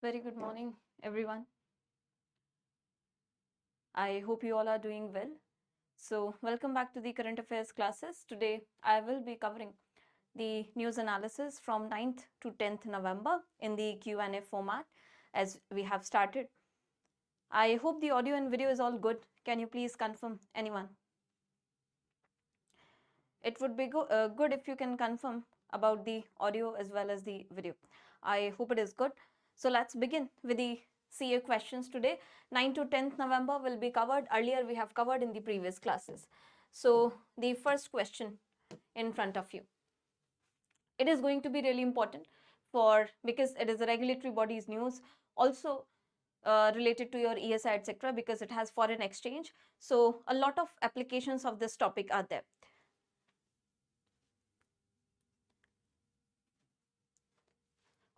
Very good morning, everyone. I hope you all are doing well. So, welcome back to the current affairs classes. Today, I will be covering the news analysis from 9th to 10th November in the Q&A format as we have started. I hope the audio and video is all good. Can you please confirm, anyone? It would be good if you can confirm about the audio as well as the video. I hope it is good. So let's begin with the CA questions today. 9 to 10th November will be covered. Earlier we have covered in the previous classes. So the first question in front of you. It is going to be really important because it is a regulatory body's news. Also related to your ESI, etc., because it has foreign exchange. So a lot of applications of this topic are there.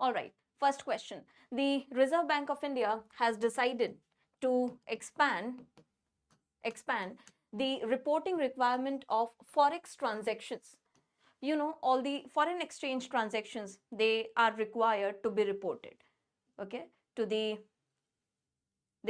All right, first question. The Reserve Bank of India has decided to expand the reporting requirement of Forex transactions. You know, all the foreign exchange transactions, they are required to be reported, okay, they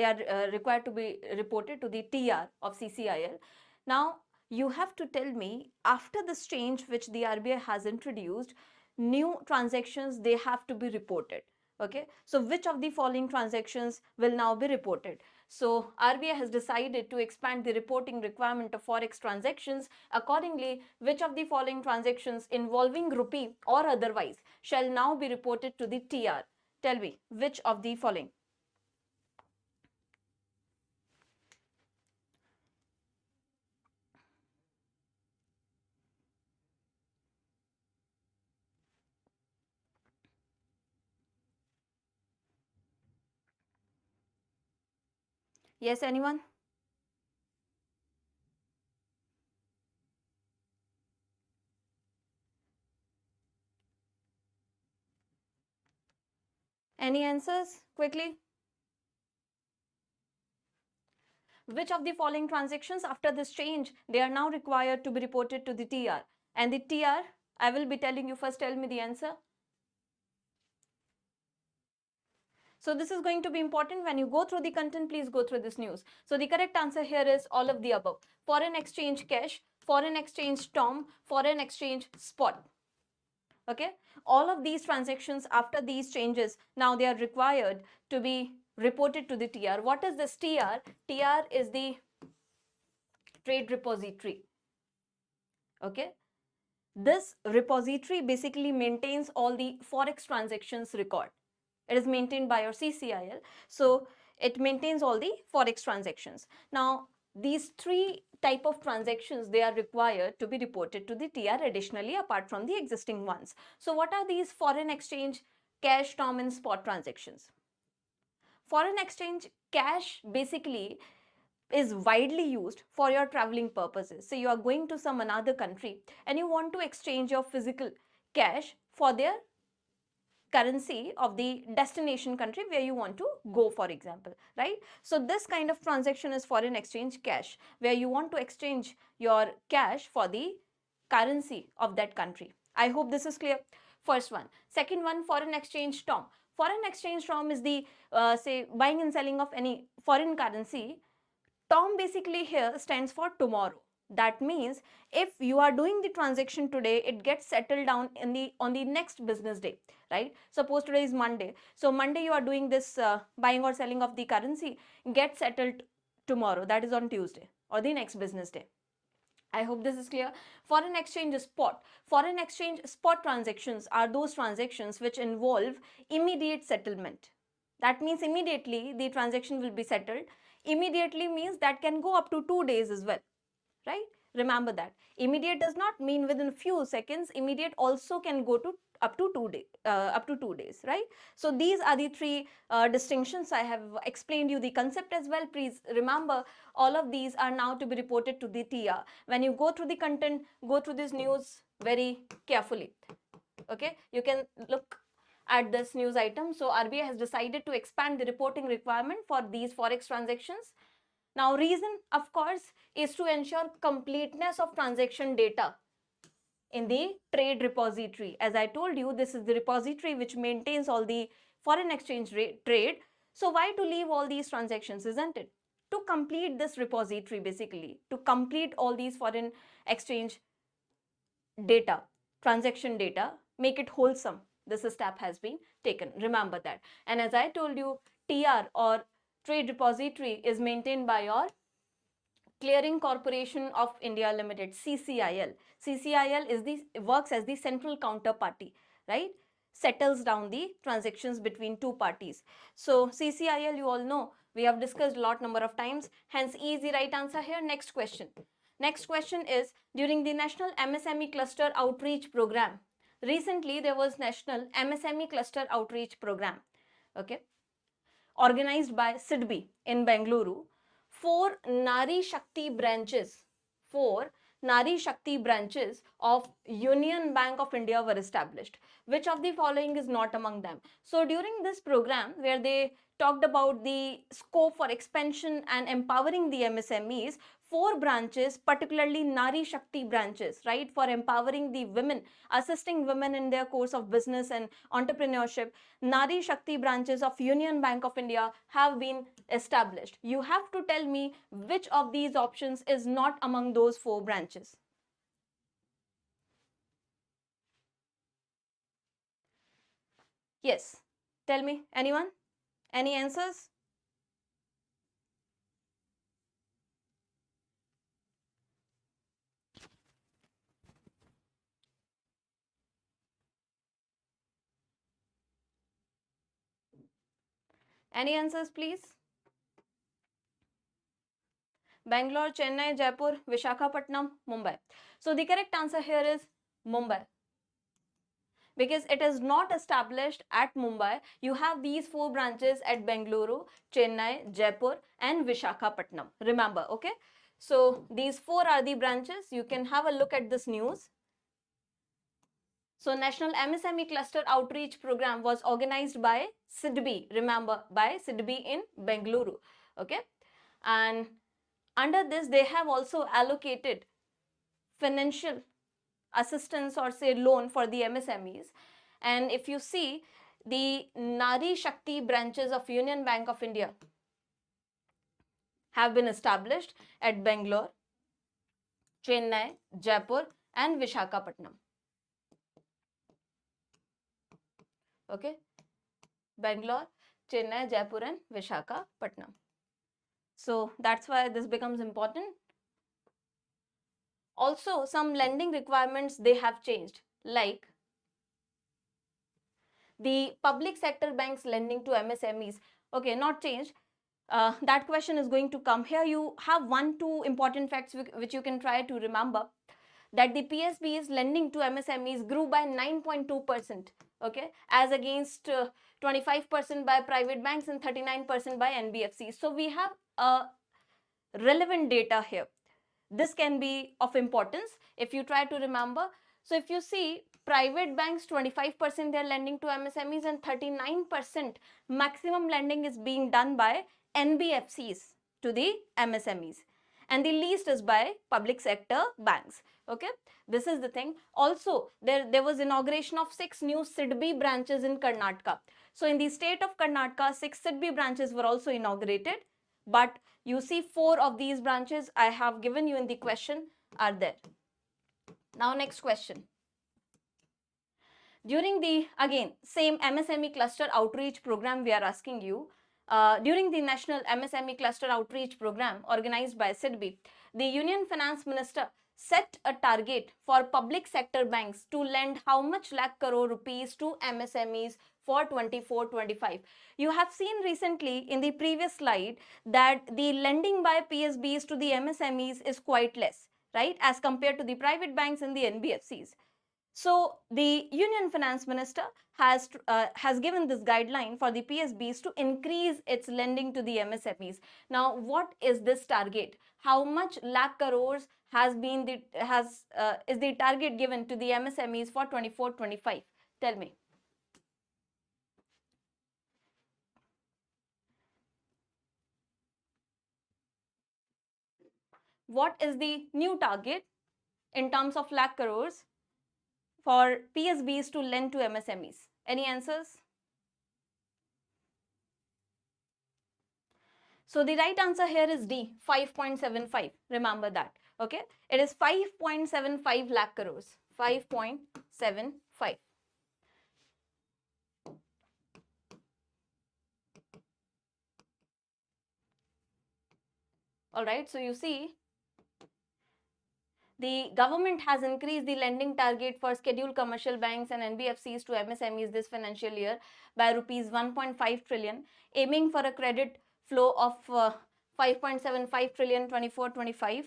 are required to be reported to the TR of CCIL. Now, you have to tell me, after this change which the RBI has introduced, new transactions, they have to be reported. Okay, so which of the following transactions will now be reported? So RBI has decided to expand the reporting requirement of Forex transactions. Accordingly, which of the following transactions involving rupee or otherwise shall now be reported to the TR? Tell me, which of the following? Yes, anyone? Any answers quickly? Which of the following transactions after this change, they are now required to be reported to the TR? And the TR, I will be telling you, first tell me the answer. So this is going to be important. When you go through the content, please go through this news. So the correct answer here is all of the above. Foreign exchange cash, foreign exchange term, foreign exchange spot. Okay, all of these transactions after these changes, now they are required to be reported to the TR. What is this TR? TR is the trade repository. Okay, this repository basically maintains all the Forex transactions record. It is maintained by your CCIL. So it maintains all the Forex transactions. Now, these three type of transactions, they are required to be reported to the TR additionally apart from the existing ones. So what are these foreign exchange cash, term and spot transactions? Foreign exchange cash basically is widely used for your traveling purposes. So you are going to some another country and you want to exchange your physical cash for their currency of the destination country where you want to go, for example, right? So this kind of transaction is foreign exchange cash, where you want to exchange your cash for the currency of that country. I hope this is clear. First one. Second one, foreign exchange term. Foreign exchange term is the say buying and selling of any foreign currency. Term basically here stands for tomorrow. That means if you are doing the transaction today, it gets settled down on the next business day, right? Suppose today is Monday. So Monday you are doing this buying or selling of the currency, get settled tomorrow. That is on Tuesday or the next business day. I hope this is clear. Foreign exchange spot. Foreign exchange spot transactions are those transactions which involve immediate settlement. That means immediately the transaction will be settled. Immediately means that can go up to 2 days as well, right? Remember that. Immediate does not mean within few seconds. Immediate also can go to up to 2 days, right? So these are the three distinctions. I have explained you the concept as well. Please remember, all of these are now to be reported to the TR. When you go through the content, go through this news very carefully. Okay, you can look at this news item. So RBI has decided to expand the reporting requirement for these Forex transactions. Now, reason, of course, is to ensure completeness of transaction data in the trade repository. As I told you, this is the repository which maintains all the foreign exchange trade. So why to leave all these transactions, isn't it? To complete this repository, basically, to complete all these foreign exchange data, transaction data, make it wholesome. This step has been taken. Remember that. And as I told you, TR or trade repository is maintained by your Clearing Corporation of India Limited, CCIL. CCIL is works as the central counterparty, right? Settles down the transactions between two parties. So CCIL, you all know, we have discussed a lot number of times. Hence, E is the right answer here. Next question. Next question is, during the National MSME Cluster Outreach Program, recently there was National MSME Cluster Outreach Program, okay, organized by SEBI in Bengaluru. Four Nari Shakti branches of Union Bank of India were established. Which of the following is not among them? So during this program, where they talked about the scope for expansion and empowering the MSMEs, four branches, particularly Nari Shakti branches, right, for empowering the women, assisting women in their course of business and entrepreneurship, Nari Shakti branches of Union Bank of India have been established. You have to tell me which of these options is not among those four branches. Yes, tell me, anyone? Any answers? Any answers, please? Bangalore, Chennai, Jaipur, Visakhapatnam, Mumbai. So the correct answer here is Mumbai. Because it is not established at Mumbai. You have these four branches at Bengaluru, Chennai, Jaipur and Visakhapatnam. Remember, okay? So these four are the branches. You can have a look at this news. So National MSME Cluster Outreach Program was organized by SEBI. Remember, by SEBI in Bengaluru, okay? And under this, they have also allocated financial assistance or say loan for the MSMEs. And if you see, the Nari Shakti branches of Union Bank of India have been established at Bangalore, Chennai, Jaipur and Visakhapatnam. Okay, Bangalore, Chennai, Jaipur and Visakhapatnam. So that's why this becomes important. Also, some lending requirements they have changed, like the public sector banks lending to MSMEs. Okay, not changed. That question is going to come. Here you have two important facts which you can try to remember. That the PSB's lending to MSMEs grew by 9.2%, okay, as against 25% by private banks and 39% by NBFCs. So we have relevant data here. This can be of importance if you try to remember. So if you see, private banks 25% they are lending to MSMEs and 39% maximum lending is being done by NBFCs to the MSMEs. And the least is by public sector banks. Okay, this is the thing. Also, there was inauguration of 6 new SEBI branches in Karnataka. So in the state of Karnataka, 6 SEBI branches were also inaugurated. But you see 4 of these branches I have given you in the question are there. Now next question. During the, again, same MSME cluster outreach program we are asking you, during the National MSME Cluster Outreach Program organized by SEBI, the Union Finance Minister set a target for public sector banks to lend how much lakh crore rupees to MSMEs for 24-25. You have seen recently in the previous slide that the lending by PSBs to the MSMEs is quite less, right, as compared to the private banks and the NBFCs. So the Union Finance Minister has given this guideline for the PSBs to increase its lending to the MSMEs. Now, what is this target? How much lakh crores is the target given to the MSMEs for 24-25? Tell me. What is the new target in terms of lakh crores for PSBs to lend to MSMEs? Any answers? So the right answer here is D, 5.75. Remember that. Okay, it is 5.75 lakh crores. 5.75. All right, so you see, the government has increased the lending target for scheduled commercial banks and NBFCs to MSMEs this financial year by rupees 1.5 trillion, aiming for a credit flow of 5.75 trillion 24-25.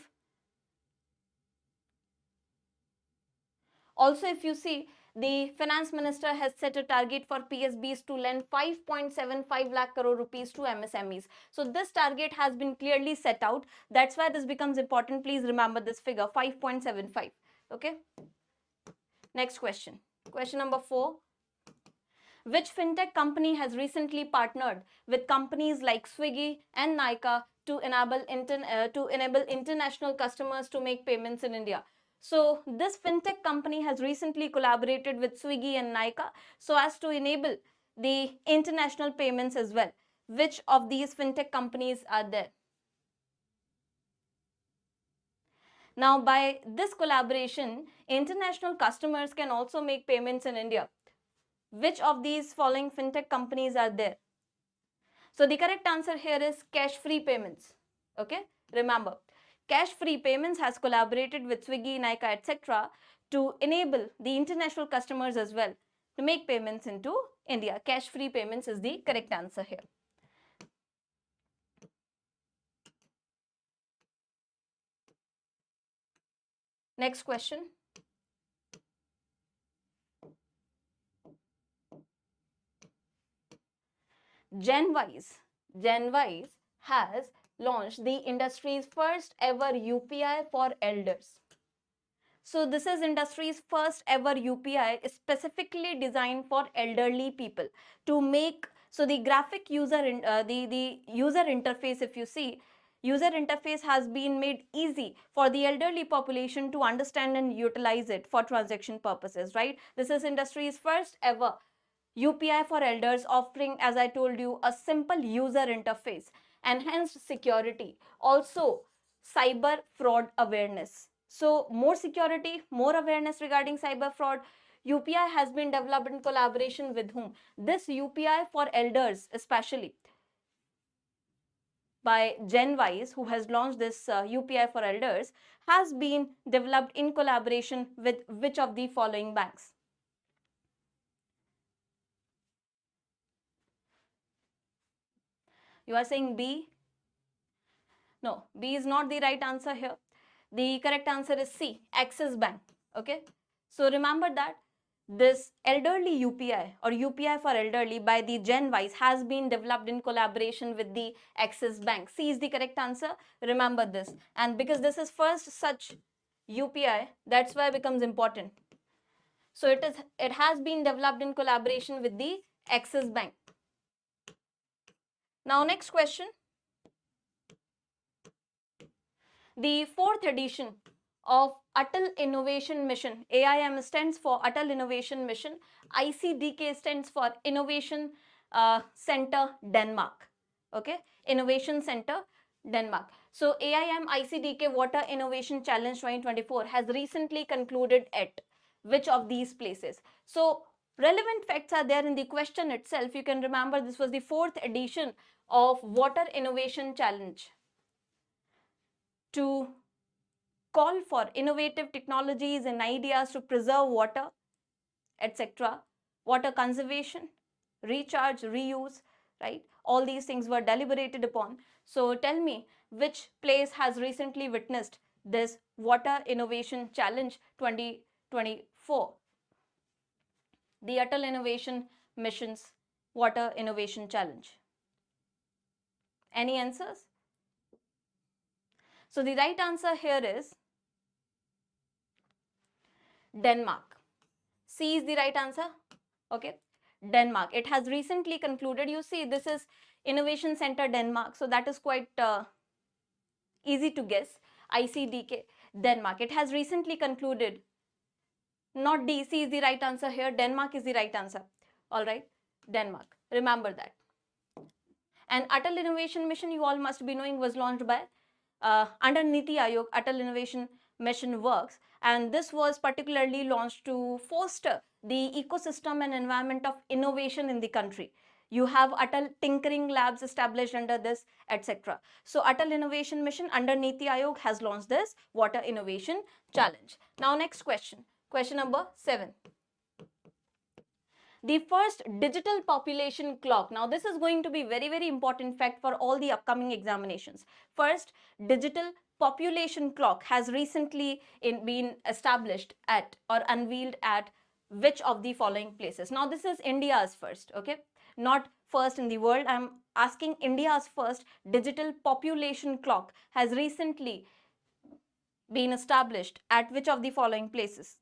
Also, if you see, the finance minister has set a target for PSBs to lend 5.75 lakh crore rupees to MSMEs. So this target has been clearly set out. That's why this becomes important. Please remember this figure, 5.75. Okay. Next question. Question number 4. Which fintech company has recently partnered with companies like Swiggy and Nykaa to enable international customers to make payments in India? So this fintech company has recently collaborated with Swiggy and Nykaa so as to enable the international payments as well. Which of these fintech companies are there? Now, by this collaboration, international customers can also make payments in India. Which of these following fintech companies are there? So the correct answer here is cash-free payments. Okay, remember, cash-free payments has collaborated with Swiggy, Nykaa, etc. to enable the international customers as well to make payments into India. Cash-free payments is the correct answer here. Next question. Genwise has launched the industry's first ever UPI for elders. So this is industry's first ever UPI specifically designed for elderly people to make, so the graphic user, the user interface, if you see, user interface has been made easy for the elderly population to understand and utilize it for transaction purposes, right? This is industry's first ever UPI for elders, offering, as I told you, a simple user interface, enhanced security, also cyber fraud awareness. So more security, more awareness regarding cyber fraud. UPI has been developed in collaboration with whom? This UPI for elders, especially by Genwise, who has launched this UPI for elders, has been developed in collaboration with which of the following banks? You are saying B? No, B is not the right answer here. The correct answer is C, Axis Bank. Okay. So remember that this elderly UPI or UPI for elderly by the Genwise has been developed in collaboration with the Axis Bank. C is the correct answer. Remember this. And because this is first such UPI, that's why it becomes important. So it has been developed in collaboration with the Axis Bank. Now next question. The fourth edition of Atal Innovation Mission, AIM stands for Atal Innovation Mission, ICDK stands for Innovation Center Denmark. Okay, Innovation Center Denmark. So AIM ICDK Water Innovation Challenge 2024 has recently concluded at which of these places? So relevant facts are there in the question itself. You can remember this was the fourth edition of Water Innovation Challenge to call for innovative technologies and ideas to preserve water, etc. Water conservation, recharge, reuse, right? All these things were deliberated upon. So tell me, which place has recently witnessed this Water Innovation Challenge 2024? The Atal Innovation Mission's Water Innovation Challenge. Any answers? So the right answer here is Denmark. C is the right answer. Okay, Denmark. It has recently concluded. You see, this is Innovation Center Denmark. So that is quite easy to guess. ICDK Denmark. It has recently concluded. Not D. C is the right answer here. Denmark is the right answer. All right, Denmark. Remember that. And Atal Innovation Mission, you all must be knowing, was launched by under Niti Aayog. Atal Innovation Mission works, and this was particularly launched to foster the ecosystem and environment of innovation in the country. You have Atal Tinkering Labs established under this, etc. So Atal Innovation Mission under Niti Aayog has launched this Water Innovation Challenge. Now next question, question number 7. The first digital population clock. Now this is going to be very important fact for all the upcoming examinations. First digital population clock has recently been established at or unveiled at which of the following places. Now this is India's first, okay, not first in the world. I'm asking India's first digital population clock has recently been established at which of the following places?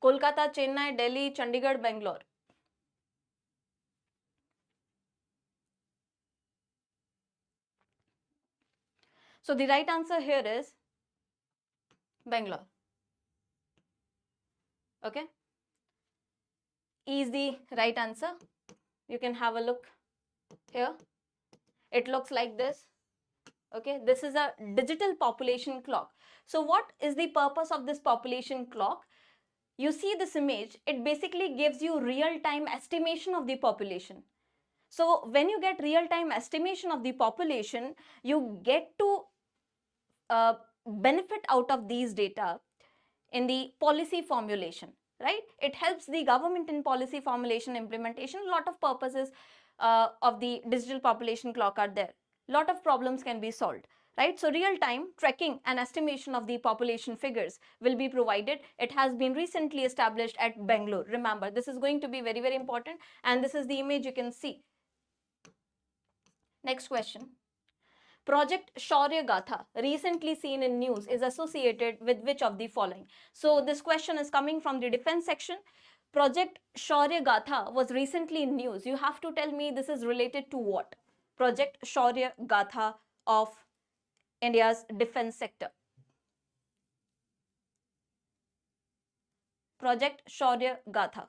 Kolkata, Chennai, Delhi, Chandigarh, Bangalore. So the right answer here is Bangalore. Okay. E is the right answer. You can have a look here. It looks like this. Okay, this is a digital population clock. So what is the purpose of this population clock? You see this image, it basically gives you real-time estimation of the population. So when you get real-time estimation of the population, you get to benefit out of these data in the policy formulation, right? It helps the government in policy formulation, implementation. A lot of purposes of the digital population clock are there. A lot of problems can be solved, right? So real-time tracking and estimation of the population figures will be provided. It has been recently established at Bangalore. Remember, this is going to be very important, and this is the image you can see. Next question. Project Shaurya Gatha, recently seen in news, is associated with which of the following? So this question is coming from the defense section. Project Shaurya Gatha was recently in news. You have to tell me this is related to what? Project Shaurya Gatha of India's defense sector. Project Shaurya Gatha.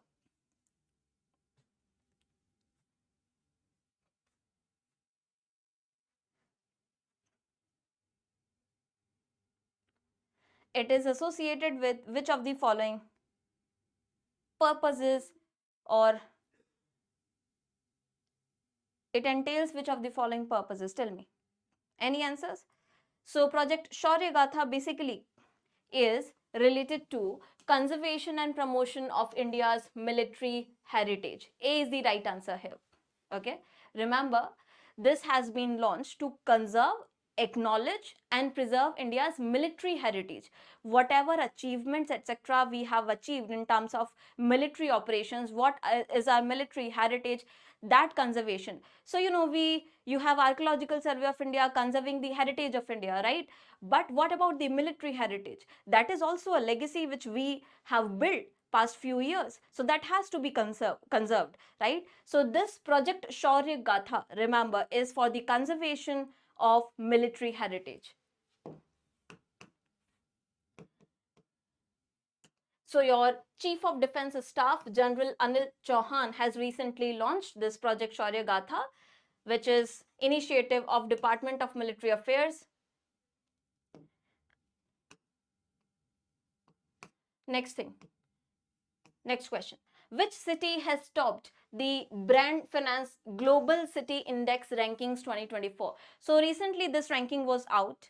It is associated with which of the following purposes, or it entails which of the following purposes? Tell me. Any answers? So Project Shaurya Gatha basically is related to conservation and promotion of India's military heritage. A is the right answer here. Okay. Remember, this has been launched to conserve, acknowledge and preserve India's military heritage. Whatever achievements, etc., we have achieved in terms of military operations, what is our military heritage, that conservation. So, you have Archaeological Survey of India conserving the heritage of India, right? But what about the military heritage? That is also a legacy which we have built past few years. So that has to be conserved, right? So this Project Shaurya Gatha, remember, is for the conservation of military heritage. So your Chief of Defence Staff, General Anil Chauhan, has recently launched this Project Shaurya Gatha, which is initiative of Department of Military Affairs. Next thing. Next question. Which city has topped the Brand Finance Global City Index Rankings 2024? So recently this ranking was out.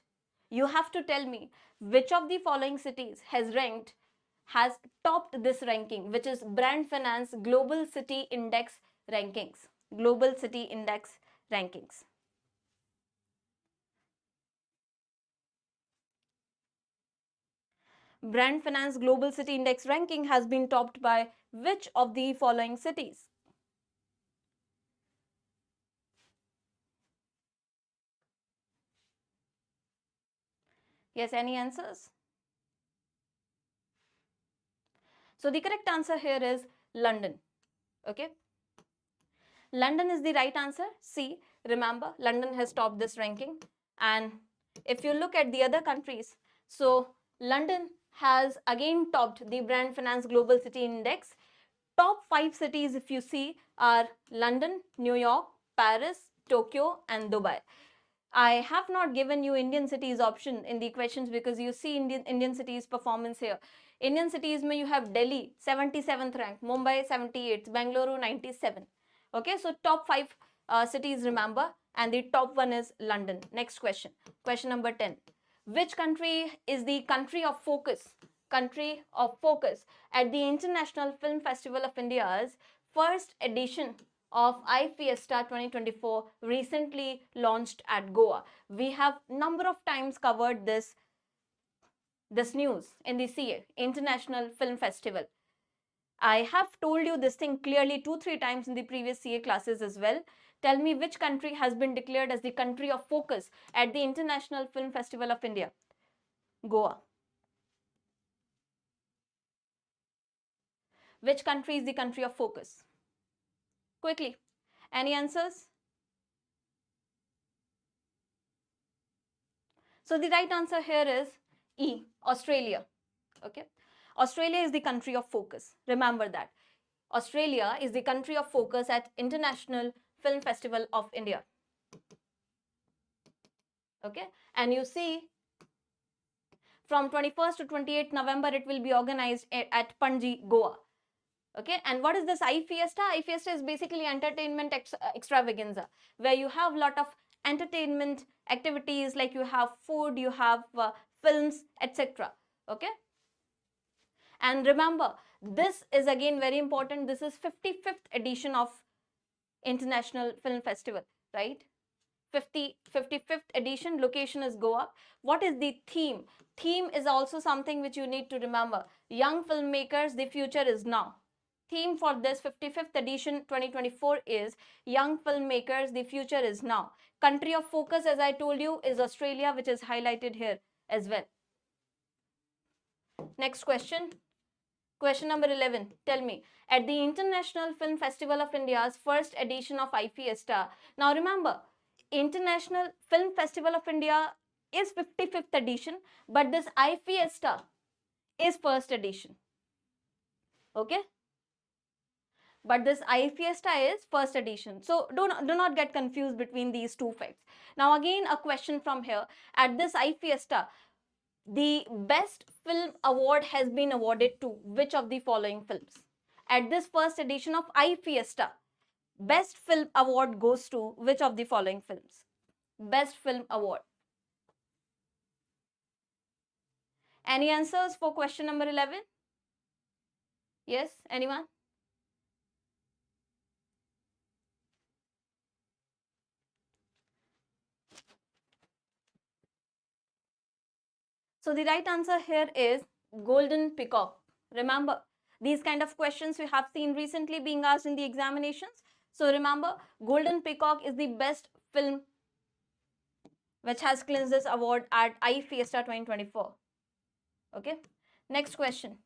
You have to tell me which of the following cities has topped this ranking, which is Brand Finance Global City Index Rankings. Global City Index Rankings. Brand Finance Global City Index ranking has been topped by which of the following cities? Yes, any answers? So the correct answer here is London. Okay. London is the right answer. C. Remember, London has topped this ranking. And if you look at the other countries, so London has again topped the Brand Finance Global City Index, top 5 cities, if you see, are London, New York, Paris, Tokyo and Dubai. I have not given you Indian cities option in the questions because you see Indian cities performance here. Indian cities mein you have Delhi 77th rank, Mumbai 78th, Bangalore 97. Okay, so top 5 cities remember, and the top one is London. Next question. Question number 10. Which country is the country of focus? Country of focus at the International Film Festival of India's first edition of IFSCA 2024 recently launched at Goa. We have number of times covered this news in the CA, International Film Festival. I have told you this thing clearly 2-3 times in the previous CA classes as well. Tell me which country has been declared as the country of focus at the International Film Festival of India? Goa. Which country is the country of focus? Quickly. Any answers? So the right answer here is E, Australia. Okay. Australia is the country of focus. Remember that. Australia is the country of focus at International Film Festival of India. Okay. And you see, from 21st to 28th November, it will be organized at Panji, Goa. Okay, and what is this IFFIESTA? IFFIESTA is basically entertainment extravaganza, where you have a lot of entertainment activities, like you have food, you have films, etc. Okay, and remember, this is again very important. This is 55th edition of International Film Festival, right? 55th edition. Edition is Goa. What is the theme? Theme is also something which you need to remember. Young filmmakers, the future is now. Theme for this 55th edition 2024 is Young Filmmakers, the future is now. Country of focus, as I told you, is Australia, which is highlighted here as well. Next question. Question number 11. Tell me, at the International Film Festival of India's first edition of IFFIESTA. Now remember, International Film Festival of India is 55th edition, but this IFFIESTA is first edition. Okay? But this IFFIESTA is first edition. So do not get confused between these two facts. Now again a question from here. At this IFFIESTA, the best film award has been awarded to which of the following films? At this first edition of IFFIESTA, best film award goes to which of the following films? Best film award. Any answers for question number 11? Yes, anyone? So the right answer here is Golden Peacock. Remember, these kind of questions we have seen recently being asked in the examinations. So remember, Golden Peacock is the best film which has clinched this award at IFFIESTA 2024. Okay. Next question.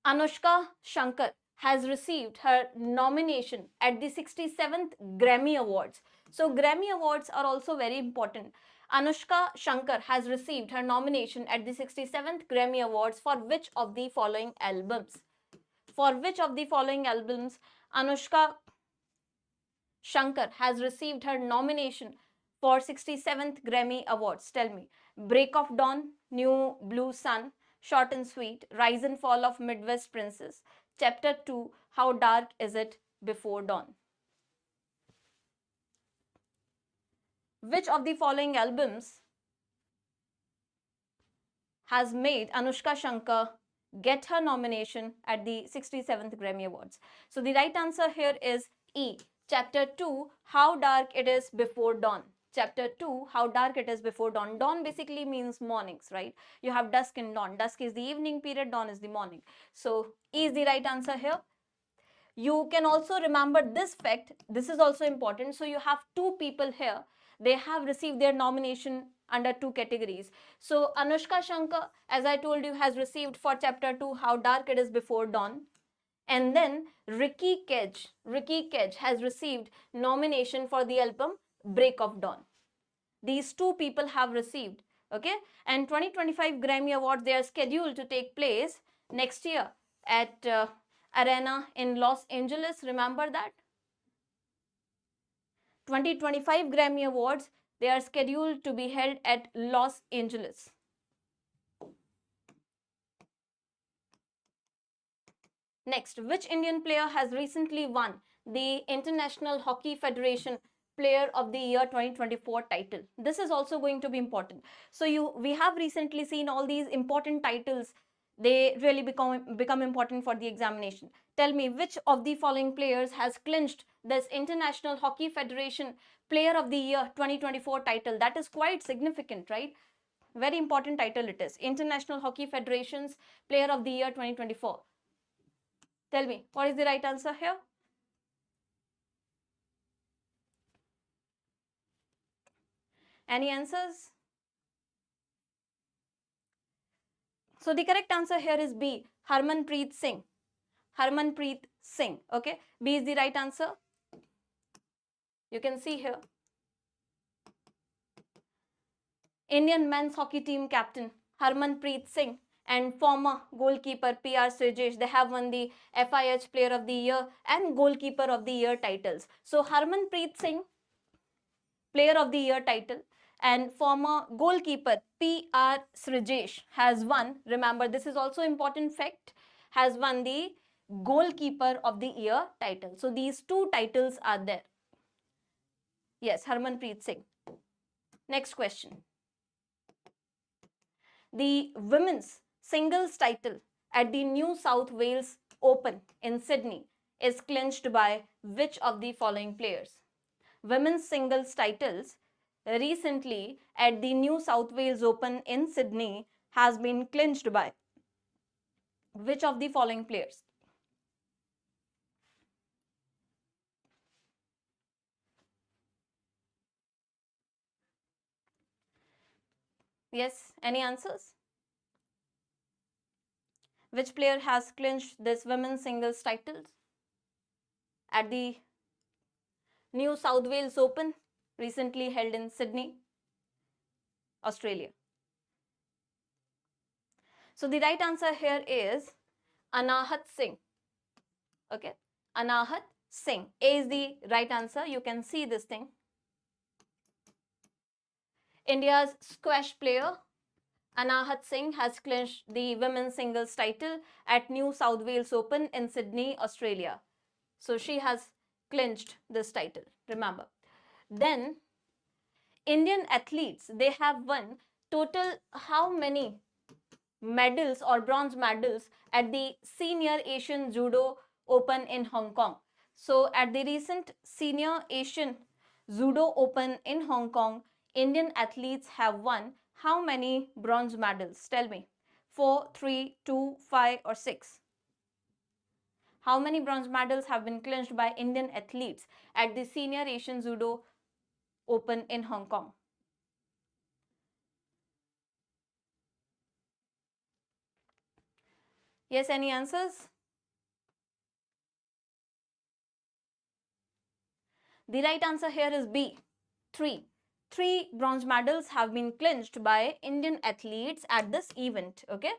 Anushka Shankar has received her nomination at the 67th Grammy Awards. So Grammy Awards are also very important. Anushka Shankar has received her nomination at the 67th Grammy Awards for which of the following albums? For which of the following albums Anushka Shankar has received her nomination for 67th Grammy Awards? Tell me. Break of Dawn, New Blue Sun, Short and Sweet, Rise and Fall of Midwest Princess, Chapter 2, How Dark Is It Before Dawn? Which of the following albums has made Anushka Shankar get her nomination at the 67th Grammy Awards? So the right answer here is E, Chapter 2, How Dark It Is Before Dawn. Chapter 2, How Dark It Is Before Dawn. Dawn basically means mornings, right? You have dusk and dawn. Dusk is the evening period, dawn is the morning. So E is the right answer here. You can also remember this fact. This is also important. So you have two people here. They have received their nomination under two categories. So Anushka Shankar, as I told you, has received for Chapter 2, How Dark It Is Before Dawn. And then Ricky Kedge has received nomination for the album Break of Dawn. These two people have received, okay? And 2025 Grammy Awards, they are scheduled to take place next year at Arena in Los Angeles. Remember that? 2025 Grammy Awards, they are scheduled to be held at Los Angeles. Next, which Indian player has recently won the International Hockey Federation Player of the Year 2024 title? This is also going to be important. So we have recently seen all these important titles. They really become important for the examination. Tell me, which of the following players has clinched this International Hockey Federation Player of the Year 2024 title? That is quite significant, right? Very important title it is. International Hockey Federation's Player of the Year 2024. Tell me, what is the right answer here? Any answers? So the correct answer here is B, Harmanpreet Singh. Harmanpreet Singh. Okay, B is the right answer. You can see here. Indian men's hockey team captain Harmanpreet Singh and former goalkeeper PR Srejesh, they have won the FIH Player of the Year and Goalkeeper of the Year titles. So Harmanpreet Singh, Player of the Year title, and former goalkeeper PR Srejesh has won, remember this is also important fact, has won the Goalkeeper of the Year title. So these two titles are there. Yes, Harmanpreet Singh. Next question. The women's singles title at the New South Wales Open in Sydney is clinched by which of the following players? Women's singles titles recently at the New South Wales Open in Sydney has been clinched by which of the following players? Yes, any answers? Which player has clinched this women's singles titles at the New South Wales Open recently held in Sydney, Australia? So the right answer here is Anahat Singh. Okay, Anahat Singh. A is the right answer. You can see this thing. India's squash player Anahat Singh has clinched the women's singles title at New South Wales Open in Sydney, Australia. So she has clinched this title, remember. Then Indian athletes, they have won total how many medals or bronze medals at the Senior Asian Judo Open in Hong Kong? So at the recent Senior Asian Judo Open in Hong Kong, Indian athletes have won how many bronze medals? Tell me. 4, 3, 2, 5 or 6. How many bronze medals have been clinched by Indian athletes at the Senior Asian Judo Open in Hong Kong? Yes, any answers? The right answer here is B, 3. 3 bronze medals have been clinched by Indian athletes at this event. Okay,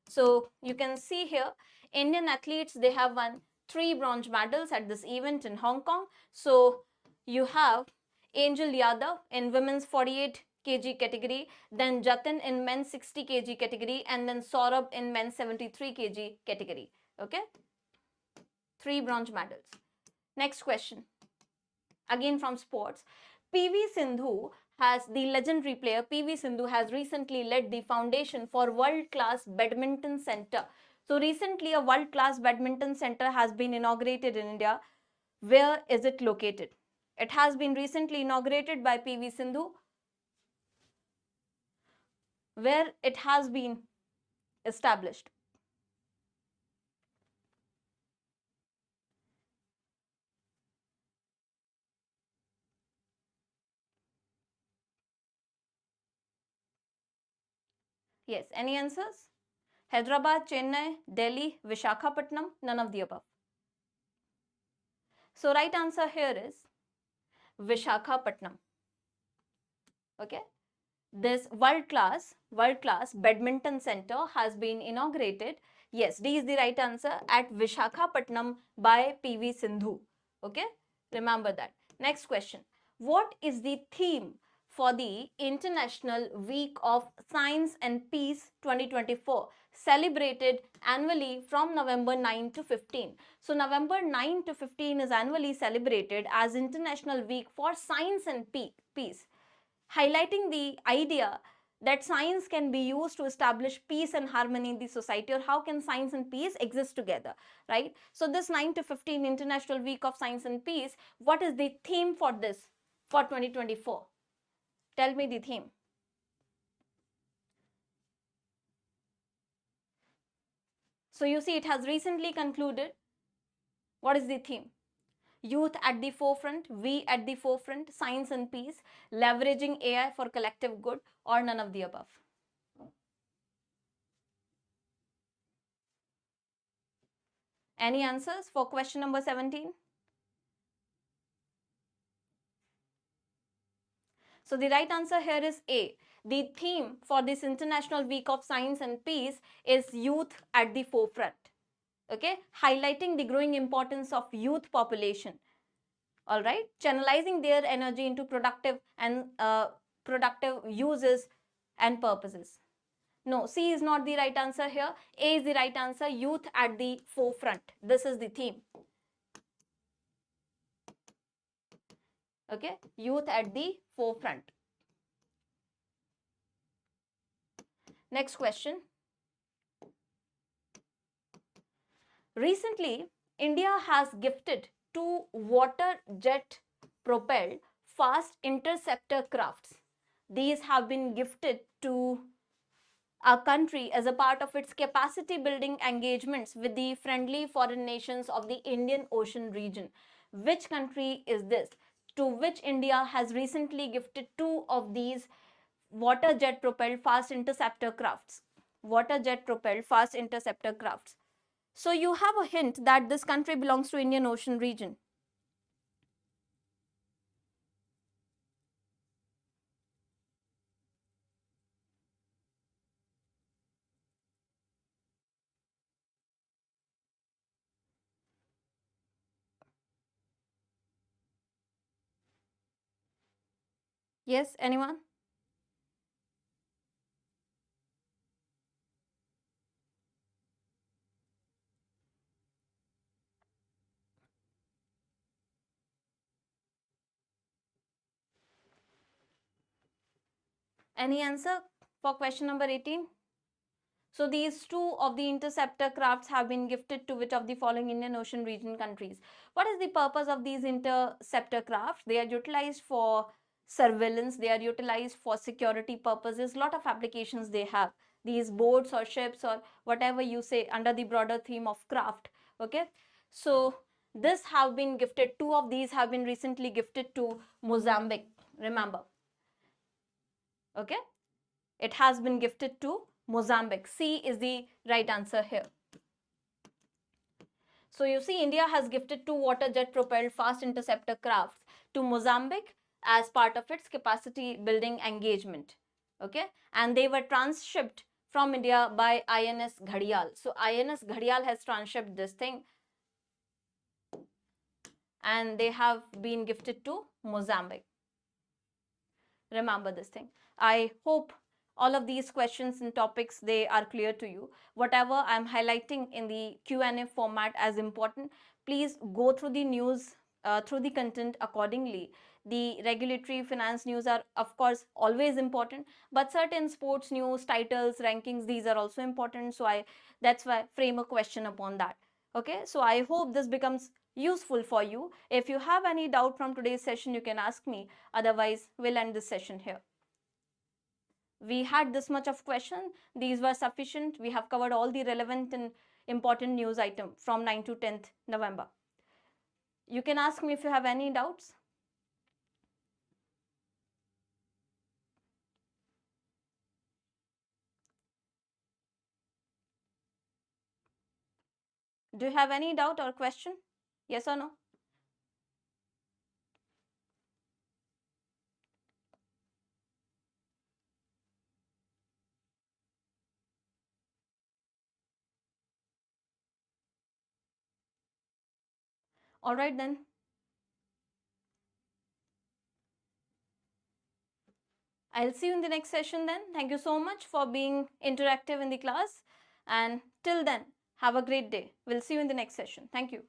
so you can see here Indian athletes, they have won 3 bronze medals at this event in Hong Kong. So you have Angel Yadav in women's 48 kg category, then Jatin in men's 60 kg category, and then Saurabh in men's 73 kg category. Okay, 3 bronze medals. Next question, again from sports. PV Sindhu has, the legendary player PV Sindhu has recently led the foundation for World Class Badminton Center. So recently a World Class Badminton Center has been inaugurated in India. Where is it located? It has been recently inaugurated by PV Sindhu. Where it has been established? Yes, any answers? Hyderabad, Chennai, Delhi, Vishakhapatnam, none of the above. So right answer here is Vishakhapatnam. Okay, this world class badminton center has been inaugurated Yes, D is the right answer, at Vishakhapatnam by PV Sindhu. Okay, remember that. Next question. What is the theme for the International Week of Science and Peace 2024, celebrated annually from November 9 to 15? So November 9 to 15 is annually celebrated as International Week for Science and Peace, highlighting the idea that science can be used to establish peace and harmony in the society, or how can science and peace exist together, right? So this 9 to 15 International Week of Science and Peace, what is the theme for this for 2024? Tell me the theme. So you see, it has recently concluded. What is the theme? Youth at the forefront, we at the forefront, science and peace, leveraging AI for collective good, or none of the above? Any answers for question number 17? So the right answer here is A. The theme for this International Week of Science and Peace is youth at the forefront. Okay, highlighting the growing importance of youth population. All right, channelizing their energy into productive uses and purposes. No, C is not the right answer here. A is the right answer. Youth at the forefront. This is the theme. Okay, youth at the forefront. Next question. Recently, India has gifted two water jet propelled fast interceptor crafts. These have been gifted to our country as a part of its capacity building engagements with the friendly foreign nations of the Indian Ocean region. Which country is this? To which India has recently gifted two of these water jet propelled fast interceptor crafts? Water jet propelled fast interceptor crafts. So you have a hint that this country belongs to Indian Ocean region. Yes, anyone? Any answer for question number 18? So these two of the interceptor crafts have been gifted to which of the following Indian Ocean region countries? What is the purpose of these interceptor crafts? They are utilized for surveillance, they are utilized for security purposes, lot of applications they have. These boats or ships or whatever you say under the broader theme of craft. Okay, so this have been gifted, two of these have been recently gifted to Mozambique, remember. Okay, it has been gifted to Mozambique. C is the right answer here. So you see, India has gifted two water jet propelled fast interceptor crafts to Mozambique as part of its capacity building engagement. Okay, and they were transshipped from India by INS Ghadial. So INS Ghadial has transshipped this thing and they have been gifted to Mozambique. Remember this thing. I hope all of these questions and topics, they are clear to you. Whatever I'm highlighting in the Q&A format as important, please go through the news, through the content accordingly. The regulatory finance news are of course always important, but certain sports news, titles, rankings, these are also important. So that's why frame a question upon that. Okay, so I hope this becomes useful for you. If you have any doubt from today's session, you can ask me. Otherwise, we'll end this session here. We had this much of question. These were sufficient. We have covered all the relevant and important news item from 9 to 10th November. You can ask me if you have any doubts. Do you have any doubt or question? Yes or no? All right then. I'll see you in the next session then. Thank you so much for being interactive in the class. And till then, have a great day. We'll see you in the next session. Thank you.